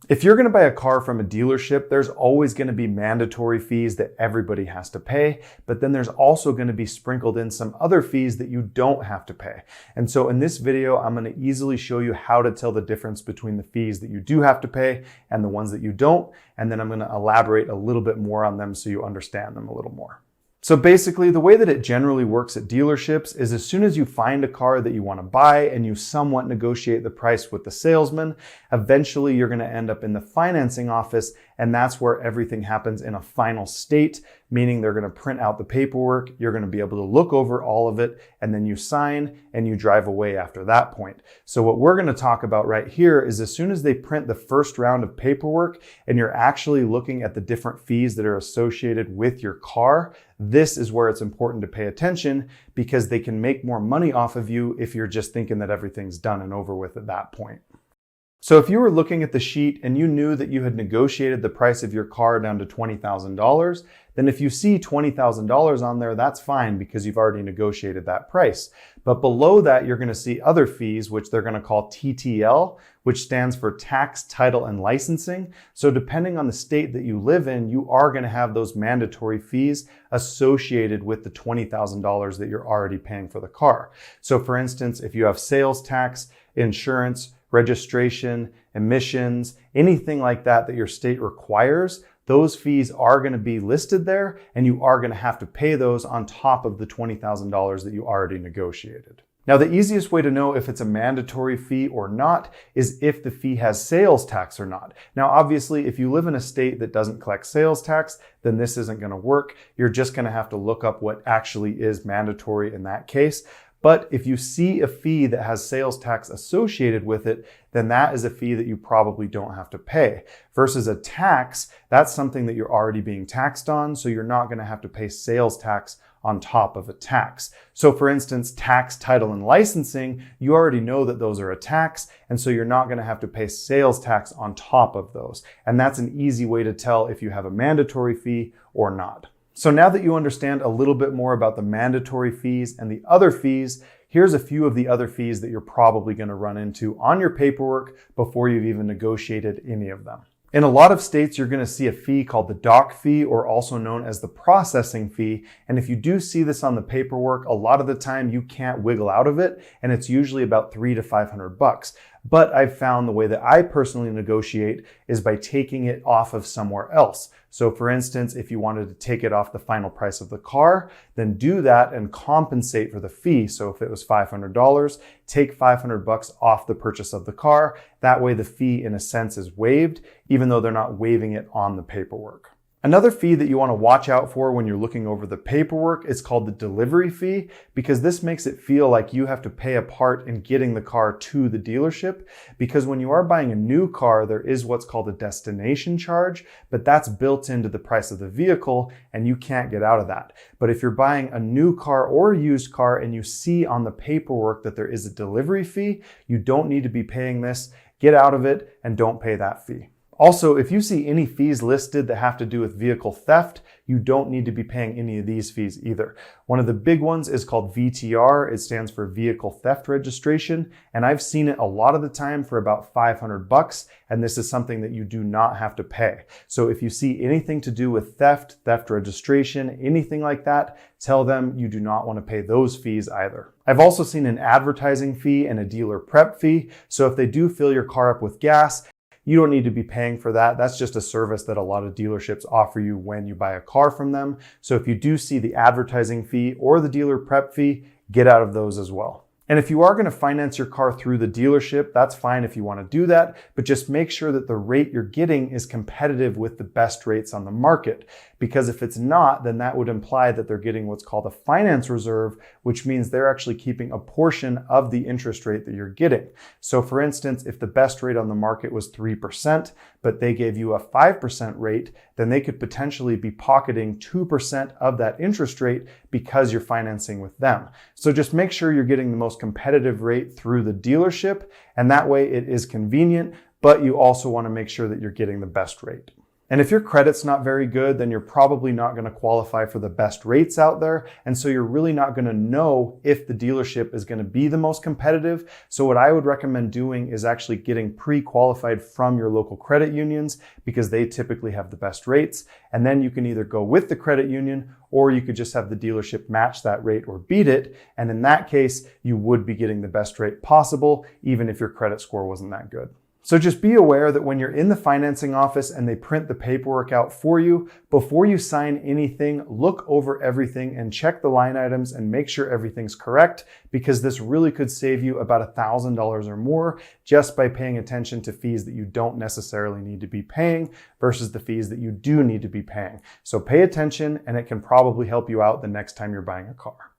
If you're going to buy a car from a dealership, there's always going to be mandatory fees that everybody has to pay, but then there's also going to be sprinkled in some other fees that you don't have to pay. And so in this video, I'm going to easily show you how to tell the difference between the fees that you do have to pay and the ones that you don't, and then I'm going to elaborate a little bit more on them so you understand them a little more. So basically, the way that it generally works at dealerships is as soon as you find a car that you want to buy and you somewhat negotiate the price with the salesman, eventually you're going to end up in the financing office, and that's where everything happens in a final state, meaning they're going to print out the paperwork, you're going to be able to look over all of it, and then you sign and you drive away after that point. So what we're going to talk about right here is as soon as they print the first round of paperwork and you're actually looking at the different fees that are associated with your car, this is where it's important to pay attention because they can make more money off of you if you're just thinking that everything's done and over with at that point. So if you were looking at the sheet and you knew that you had negotiated the price of your car down to $20,000, then if you see $20,000 on there, that's fine because you've already negotiated that price. But below that, you're going to see other fees, which they're going to call TTL, which stands for tax, title, and licensing. So depending on the state that you live in, you are going to have those mandatory fees associated with the $20,000 that you're already paying for the car. So for instance, if you have sales tax, insurance, registration, emissions, anything like that that your state requires, those fees are going to be listed there and you are going to have to pay those on top of the $20,000 that you already negotiated. Now, the easiest way to know if it's a mandatory fee or not is if the fee has sales tax or not. Now, obviously, if you live in a state that doesn't collect sales tax, then this isn't going to work. You're just going to have to look up what actually is mandatory in that case. But if you see a fee that has sales tax associated with it, then that is a fee that you probably don't have to pay. Versus a tax, that's something that you're already being taxed on, so you're not going to have to pay sales tax on top of a tax. So for instance, tax, title, and licensing, you already know that those are a tax, and so you're not going to have to pay sales tax on top of those. And that's an easy way to tell if you have a mandatory fee or not. So now that you understand a little bit more about the mandatory fees and the other fees, here's a few of the other fees that you're probably going to run into on your paperwork before you've even negotiated any of them. In a lot of states, you're going to see a fee called the doc fee, or also known as the processing fee. And if you do see this on the paperwork, a lot of the time you can't wiggle out of it, and it's usually about $300 to $500. But I've found the way that I personally negotiate is by taking it off of somewhere else. So for instance, if you wanted to take it off the final price of the car, then do that and compensate for the fee. So if it was $500, take $500 off the purchase of the car. That way the fee in a sense is waived, even though they're not waiving it on the paperwork. Another fee that you want to watch out for when you're looking over the paperwork is called the delivery fee, because this makes it feel like you have to pay a part in getting the car to the dealership. Because when you are buying a new car, there is what's called a destination charge, but that's built into the price of the vehicle and you can't get out of that. But if you're buying a new car or a used car and you see on the paperwork that there is a delivery fee, you don't need to be paying this. Get out of it and don't pay that fee. Also, if you see any fees listed that have to do with vehicle theft, you don't need to be paying any of these fees either. One of the big ones is called VTR. It stands for Vehicle Theft Registration, and I've seen it a lot of the time for about $500, and this is something that you do not have to pay. So if you see anything to do with theft, theft registration, anything like that, tell them you do not want to pay those fees either. I've also seen an advertising fee and a dealer prep fee. So if they do fill your car up with gas, you don't need to be paying for that. That's just a service that a lot of dealerships offer you when you buy a car from them. So if you do see the advertising fee or the dealer prep fee, get out of those as well. And if you are going to finance your car through the dealership, that's fine if you want to do that, but just make sure that the rate you're getting is competitive with the best rates on the market. Because if it's not, then that would imply that they're getting what's called a finance reserve, which means they're actually keeping a portion of the interest rate that you're getting. So for instance, if the best rate on the market was 3%, but they gave you a 5% rate, then they could potentially be pocketing 2% of that interest rate because you're financing with them. So just make sure you're getting the most competitive rate through the dealership, and that way it is convenient, but you also want to make sure that you're getting the best rate. And if your credit's not very good, then you're probably not going to qualify for the best rates out there. And so you're really not going to know if the dealership is going to be the most competitive. So what I would recommend doing is actually getting pre-qualified from your local credit unions, because they typically have the best rates. And then you can either go with the credit union, or you could just have the dealership match that rate or beat it. And in that case, you would be getting the best rate possible, even if your credit score wasn't that good. So just be aware that when you're in the financing office and they print the paperwork out for you, before you sign anything, look over everything and check the line items and make sure everything's correct, because this really could save you about $1,000 or more just by paying attention to fees that you don't necessarily need to be paying versus the fees that you do need to be paying. So pay attention, and it can probably help you out the next time you're buying a car.